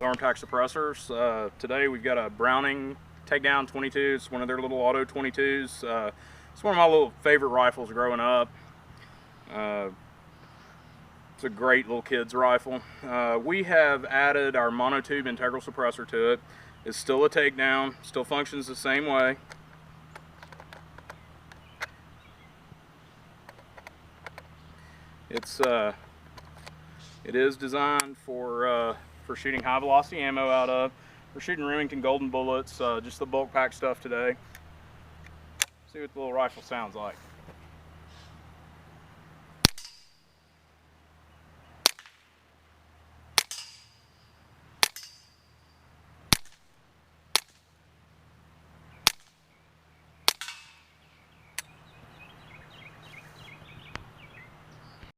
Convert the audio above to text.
ARMTAC suppressors. Today we've got a Browning takedown 22. It's one of their little auto 22s. It's one of my little favorite rifles growing up. It's a great little kid's rifle. We have added our Monotube integral suppressor to it. It's still a takedown, still functions the same way. It is designed for shooting high velocity ammo out of. We're shooting Remington Golden bullets, just the bulk pack stuff today. See what the little rifle sounds like.